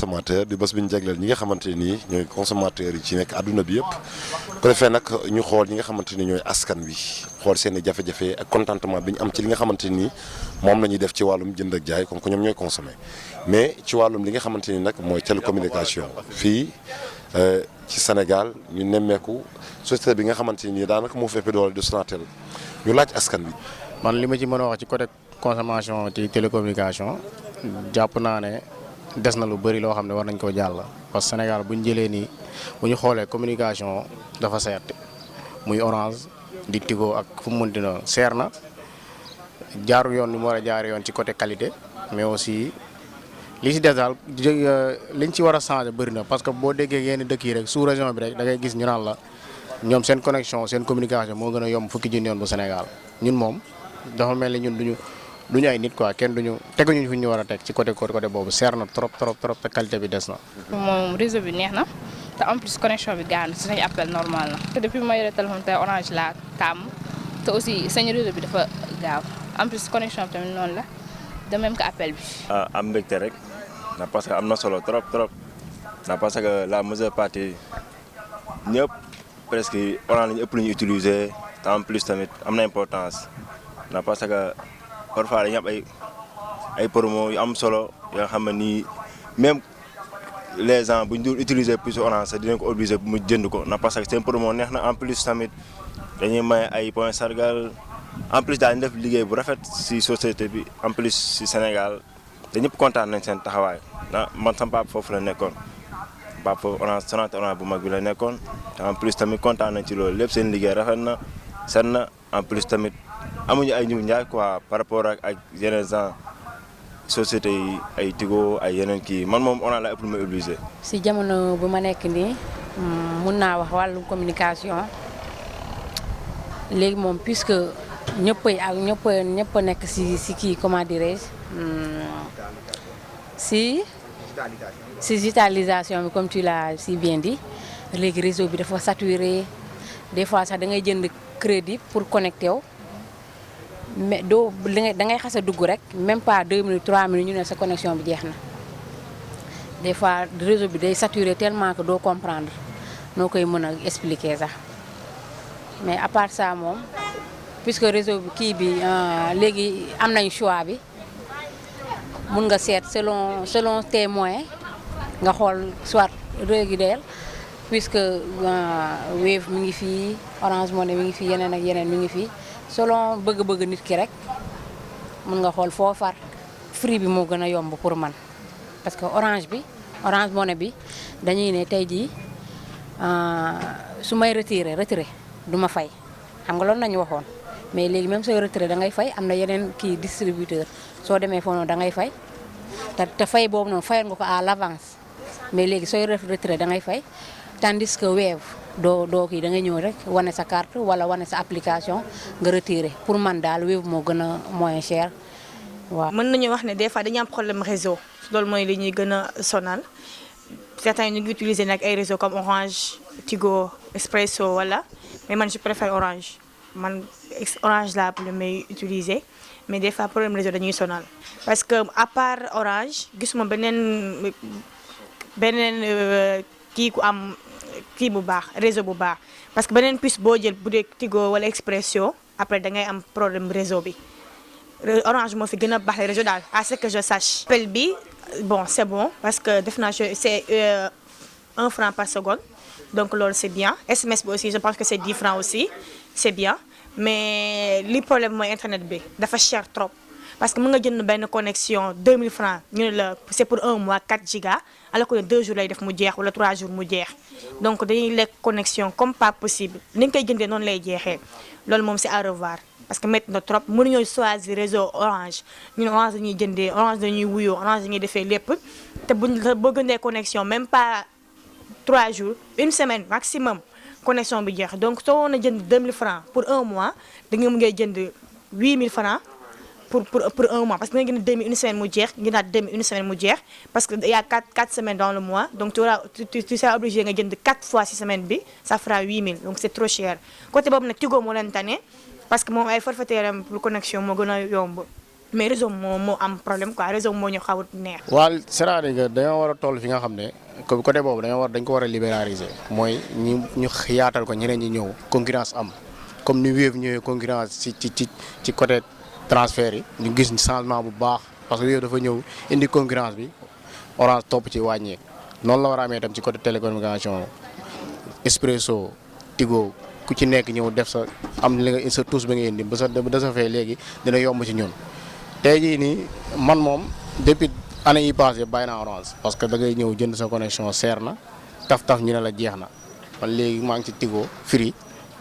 consommateur di bés bi ñu jagleel ñi nga xamante ni ñooy consommateurs yi ci nekk àdduna bi yëpp ko defee nag ñu xool ñi nga xamante ni ñooy askan wi xool seen i jafe-jafe ak contentement bi ñu am ci li nga xamante ni moom la ñuy def ci wàllum jënd ak jaay comme que ñoom ñooy consommer mais ci wàllum li nga xamante ni nag mooy télécommunication fii ci Sénégal ñu nemmeeku société bi nga xamante ni daanaka moo fépp doole de Sonatel ñu laaj askan wi. man li ma ci mën a wax ci côté consommation ci télécommunication jàpp naa ne des na lu bëri loo xam ne war nañ koo jàll parce que Sénégal bu ñu jëlee nii bu ñu xoolee communication dafa seer muy Orange di Tigo ak fu mu mënti na seer na jaaru yoon ni mu war a jaar yoon ci côté qualité mais aussi li ci des daal liñ ci war a changer bëri na parce que boo déggee yenn dëkk yi rek sous région bi rek da ngay gis ñu naan la ñoom seen connexion seen communication moo gën a yomb fukki junni yoon bu Sénégal ñun moom dafa mel ni ñun duñu ay nit quoi kenn teguñu fu ñu war a teg ci côté boobu seer na trop te qualité bi des na. moom réseau bi neex na te en plus connexion bi gaaw na si sañ appel normal na. te depuis ma yore téléphone te Orange laa tàmm te aussi sañ réseau bi dafa gaaw en plus connexion bi tamit noonu la de même que appel bi. am mbégte rek na parce que am na solo trop na parce que la majeure partie ñëpp presque Orange lañu ëpp lu ñu utiliser te en plus tamit am na importance na parce que parfois dañuy am ay promo yu am solo yoo xam ne nii même les gens bu ñu dul utiliser plus Orange sax dinañ ko obligé mu jënd ko na parce que seen promo neex na en plus tamit dañuy may ay points sargal en plus daal ñu def liggéey bu rafet si société bi en plus si Sénégal te ñëpp kontaan nañ seen taxawaay man sama papa foofu la nekkoon papa foofu Orange Sonatel Orange bu mag bi la nekkoon te en plus tamit kontaan nañ ci loolu lépp seen liggéey rafet na set na en plus tamit amuñu ay ñu njaay quoi par rapport ak yeneen gens société yi ay Tigo ay yeneen kii man moom Orange la ëpp lu may obligé. si jamono bu ma nekk nii mun naa wax wàllu communication léegi moom puisque ñëpp nekk si kii comment dirais-je si digitalisation bi comme tu l'as si bien dit léegi réseau bi dafa saturé des fois sax da ngay jënd crédit pour connecter wu mais da ngay xas a dugg rek même pas 2 minutes 3 minutes ñu ne sa connexion bi jeex na des fois réseau bi day saturé tellement que doo comprendre noo koy mën a expliquer sax mais à part ça moom puisque réseau bi kii bi léegi am nañ choix bi mun nga seet selon tes moyens nga xool soit régulier puisque Wave mi ngi fii Orange Money mi ngi fii yeneen ak yeneen mi ngi fii selon bëgg-bëgg nit ki rek mun nga xool foo far Free bi moo gën a yomb pour man parce que Orange Money bi dañuy ne tey jii su may retiré du ma fay xam nga loolu nañu waxoon mais léegi même sooy retiré da ngay fay am na yeneen kii distributeur soo demee foofu noonu da ngay fay te fay boobu noonu fayoon nga ko à l'avance mais léegi sooy retiré da ngay fay tandis que Wave doo kii da ngay ñëw rek wane sa carte wala wane sa application nga retiré pour man daal Wave moo gën a moins cher waaw. mën nañu wax ne des fois dañuy am problème réseau loolu mooy li ñuy gën a sonal certains ñu ngi utiliser nag ay réseau comme Orange Tigo Expresso wala mais man je préfère Orange Orange laa lu may utiliser mais des fois problème réseau dañuy sonal parce que à part Orange gisuma beneen kii ku am kii bu baax réseau bu baax parce que beneen puce boo jël bu dee Tigo wala Expresso après da ngay am problème réseau bi Orange moo fi gën a baax le réseau daal à ce que je sache. appel bi bon c'est bon parce que def naa c'est 1 franc par seconde donc loolu c'est bien SMS bi aussi je pense que c'est 10 francs aussi c'est bien mais li problème mooy internet bi dafa cher trop parce que mën nga jënd benn connexion 2000 francs ñu ne la c'est pour 1 mois 4 gigas alors que 2 jours lay def mu jeex wala 3 jours mu jeex donc dañuy lekk connexion comme pas possible ni nga koy jëndee noonu lay jeexee loolu moom c'est à revoir parce que métti na trop mënuñoo choisir réseau Orange ñun Orange dañuy jëndee Orange dañuy wuyoo Orange dañuy defee lépp te buñ la boo gëndee connexion même pas 3 jours une semaine maximum connexion bi jeex donc soo woon a jënd 2000 francs pour 1 mois da nga mën jënd 8000 francs pour 1 mois parce que da nga gën a 2000 une semaine mu jeex gënaat 2000 une semaine mu jeex parce que il y a 4 semaines dans le mois donc tu seras obligé nga jënd 4 fois ci semaine bi ça fera 8000 donc c'est trop cher côté boobu nag Tigo moo leen tane parce que moom ay forfaitaire am pour connexion moo gën a yomb mais réseau moo am problème quoi réseau moo ñu xawut neex. waaw c'est-à-dire que dañoo war a toll fi nga xam ne côté boobu dañ ko war a libéraliser mooy ñu yaatal ko ñeneen ñi ñëw concurrence am comme ni Wave ñëwee concurrence ci côté transfert yi ñu gis changement bu baax parce que Wave dafa ñëw indi concurrence bi Orange topp ci wàññeek noonu la war a amee tam ci côté télécommunication Expresso Tigo ku ci nekk ñëw def sa am li nga sa tous ba nga indi ba sa fee léegi dina yomb ci ñun tey jii nii man moom depuis année yi passé bàyyi naa Orange parce que da ngay ñëw jënd sa connexion seer na taf ñu ne la jeex na man léegi maa ngi ci Tigo free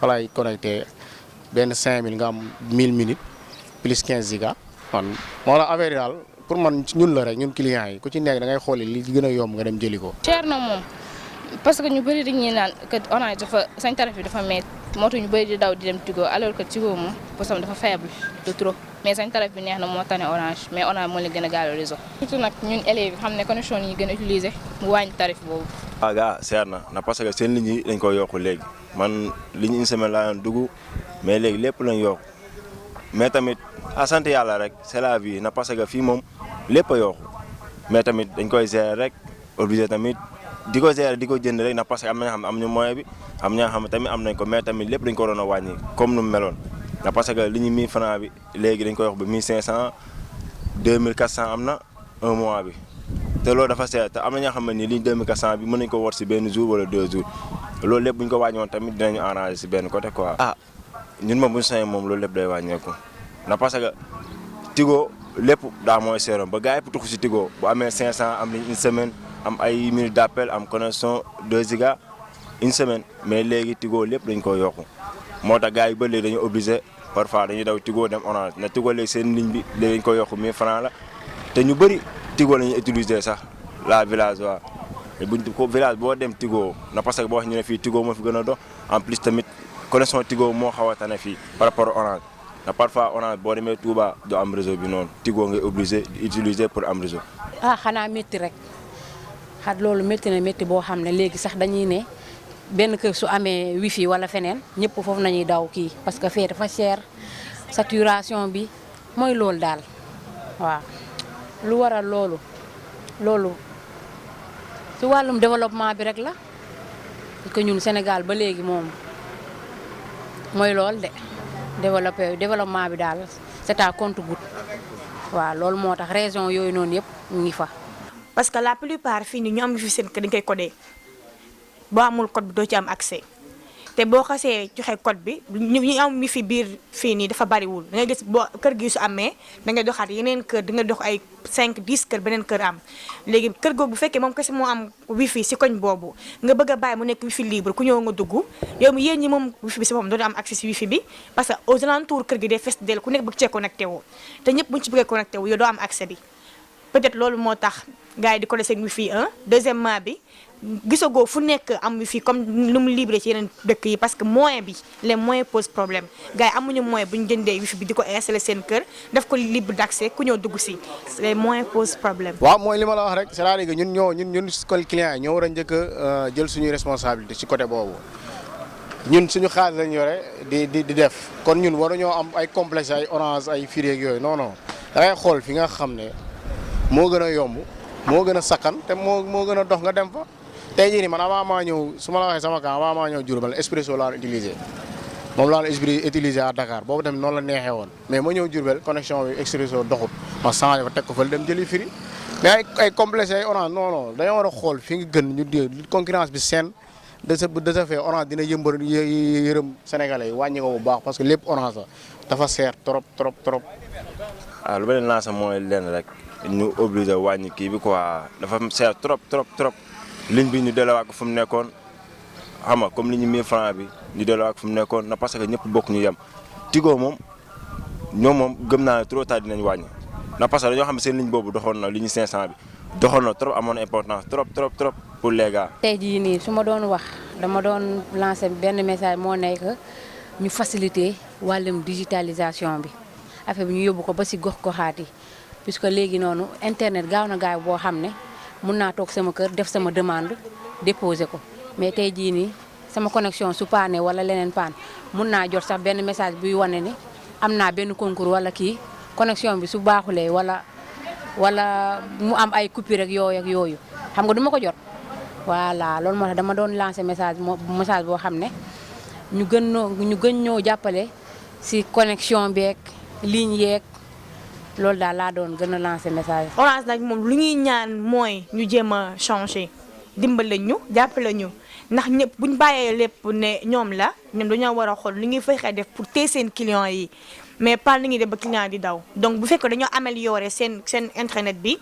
walaay connecté benn 5000 nga am 1000 minutes plus 15 giga man moo la affaire yi daal pour man ñun la rek ñun clients yi ku ci nekk da ngay xooli li gën a yomb nga dem jëli ko. cher na moom parce que ñu bëri dañuy naan que Orange dafa seen tarif bi dafa métti moo tax ñu bëri di daw di dem Tigo alors que Tigo moom bosam dafa faible de trop mais seen tarif bi neex na moo tane Orange mais Orange moo leen gën a gaaw réseau. surtout nag ñun élèves yi xam ne connexion yi gën a utiliser mu wàññi tarif boobu. waaw gars seer na parce que seen ligne yi dañ ko yokku léegi man ligne une semaine laa doon dugg mais léegi lépp lañ yokku mais tamit à sant yàlla rek c'est la vie na parce que fii moom lépp a yokku mais tamit dañ koy gérer rek obligé tamit di ko gérer di ko jënd rek na parce que am na nga xam am ñu moyen bi am ña nga xam tamit am nañ ko mais tamit lépp dañ ko doon a wàññi comme nu mu meloon na parce que li ñu 1000 francs bi léegi dañ koy wax ba 1500 2400 am na un mois bi te loolu dafa seer te am na ñoo xam ne nii ligne 2400 bi mën nañu ko war si benn jour wala 2 jours loolu lépp bu ñu ko wàññoon tamit dinañu arranger si benn côté quoi. ah ñun moom bu ñu sañoon moom loolu lépp day wàññeeku na parce que Tigo lépp daa mooy seeroon ba gars yi tuxu si Tigo bu amee 500 am nañ une semaine am ay minutes d'appel am connexion 2 giga une semaine mais léegi Tigo lépp dañ ko yokku moo tax gars yi ba léegi dañu obligé parfois dañuy daw Tigo dem Orange na Tigo léegi seen ligne bi léegi dañ ko yokku 1000 francs la te ñu bëri Tigo la ñuy utiliser sax la villageois buñ ko village boo dem Tigo na parce que boo wax ñu ne fii Tigo moo fi gën a dox en plus tamit connexion Tigo moo xaw a tane fii par rapport à Orange na parfois Orange boo demee Touba du am réseau bi noonu Tigo ngay obligé di utiliser pour am réseau. ah xanaa métti rek loolu métti na métti boo xam ne léegi sax dañuy ne benn kër su amee wifi wala feneen ñëpp foofu nañuy daw kii parce que fee dafa cher saturation bi mooy loolu daal waaw. lu waral loolu ci wàllum développement bi rek la parce que ñun Sénégal ba léegi moom mooy loolu de développement bi daal c'est à compte-gouttes waaw loolu moo tax région yooyu noonu yëpp ñu ngi fa. parce que la plupart fii nii ñu am fi seen kër dañ koy codé boo amul code bi doo ci am accès te boo xasee joxe code bi ñu am mi fi biir fii nii dafa bariwul da ngay gis boo kër gi su amee da ngay doxaat yeneen kër da nga dox ay 5 10 kër beneen kër am léegi kër googu bu fekkee moom kese moo am wifi si koñ boobu nga bëgg a bàyyi mu nekk wifi libre ku ñëw nga dugg yow mi yéen ñi moom wifi bi si boppam doo am accès si wifi bi parce que aux alentours kër gi day fees del ku nekk bëgg cee connecté wu te ñëpp buñu ci bëggee connecté wu yow doo am accès bi peut-être loolu moo tax gars yi di ko def seen wifi deuxièmement bi gisagoo fu nekk am wifi comme lu mu libre ci yeneen dëkk yi parce que moyen bi les moyens pose problème gars yi amuñu moyen bu ñu jëndee wifi bi di ko installer seen kër def ko libre d'accès ku ñëw dugg si les moyens pose problème. waaw mooy li ma la wax rek c'est-à-dire que ñun clients yi ñoo war a njëkk a jël suñuy responsabilité ci côté boobu ñun suñu xaalis lañ yore di def kon ñun waruñoo am ay complexe ay Orange ay Free ak yooyu non non da ngay xool fi nga xam ne moo gën a yomb moo gën a sakkan te moo gën a dox nga dem fa. tey jii nii man avant maa ñëw su ma la waxee sama cas avant maa ñëw Diourbel Expresso laa utilisé moom laa utilisé à Dakar boobu tamit noonu la neexee woon mais ma ñëw Diourbel connexion bi Expresso doxut ma changé fa teg ko fa dem jëli Free mais ay complexe ay Orange non dañoo war a xool fi nga gën ñu di concurrence bi seen de ce fait Orange dina yërëm sénégalais yi wàññi ko bu baax parce que lépp Orange la dafa seer trop. ah lu ma leen lancé mooy leen rek ñu obligé wàññi kii bi quoi dafa seer trop. ligne bi ñu delloowaat ko fu mu nekkoon xam nga comme li ñu 1000 francs bi ñu delloowaat ko fu mu nekkoon na parce que ñëpp bokk ñu yem Tigo moom ñoom moom gëm naa ne trop tard dinañ wàññi na parce que dañoo xam ne seen ligne boobu doxoon na ligne 500 bi doxoon na trop amoon importance trop pour les gars. tey jii nii su ma doon wax dama doon lancer benn message moo nekk ñu faciliter wàllum digitalisation bi affaire bi ñu yóbbu ko ba si gox-goxaat yi puisque léegi noonu internet gaaw na gaaw boo xam ne. mun naa toog sama kër def sama demande déposer ko mais tey jii nii sama connexion su paane wala leneen paan mun naa jot sax benn message buy wane ni am naa benn concours wala kii connexion bi su baaxulee wala mu am ay coupure ak yooyu xam nga du ma ko jot. voilà loolu moo tax dama doon lancer message boo xam ne ñu gën ñoo jàppale si connexion beeg ligne yeeg loolu daal laa doon gën a lancer message. Orange nag moom lu ñuy ñaan mooy ñu jéem a changer dimbale ñu jàppale ñu ndax ñëpp bu ñu bàyyee lépp ne ñoom la ñoom dañoo war a xool li ñuy fexe def pour téye seen clients yi mais pas li ñuy def ba client di daw donc bu fekkee dañoo améliorer seen internet bi.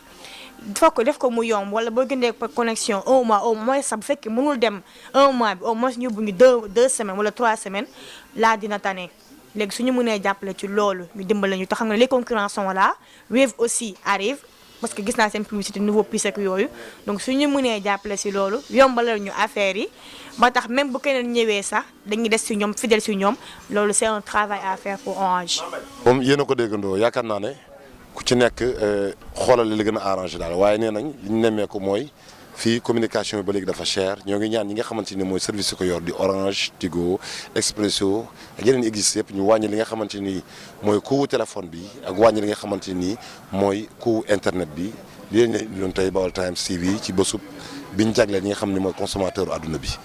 def ko mu yomb wala boo gëndee connexion un mois au moins sax bu fekkee mënul dem un mois bi au moins ñu yóbbu ñu deux semaines wala 3 semaines laa dina tane léegi suñu mënee jàppale ci loolu ñu dimbale ñu te xam nga les concurrents sont là Wave aussi arrive parce que gis naa seen publicité nouveau puce ak yooyu donc suñu mënee jàppale si loolu yombalal ñu affaire yi ba tax même bu keneen ñëwee sax dañuy des si ñoom fidèle si ñoom loolu c'est un travail à faire pour Orange. moom yéen a ko déggandoo yaakaar naa ne. ku ci nekk xoolal li gën a arrangé daal waaye nee nañ li ñu nemmeeku mooy fii communication bi ba léegi dafa cher ñoo ngi ñaan ñi nga xamante ni mooy service yu ko yor di Orange Tigo Expresso ak yeneen existe yëpp ñu wàññi li nga xamante ni mooy coût téléphone bi ak wàññi li nga xamante ni mooy coût internet bi li leen doon tey Baol Times TV ci bésub bi ñu jagleel ñi nga xam ne mooy consommateur àdduna bi.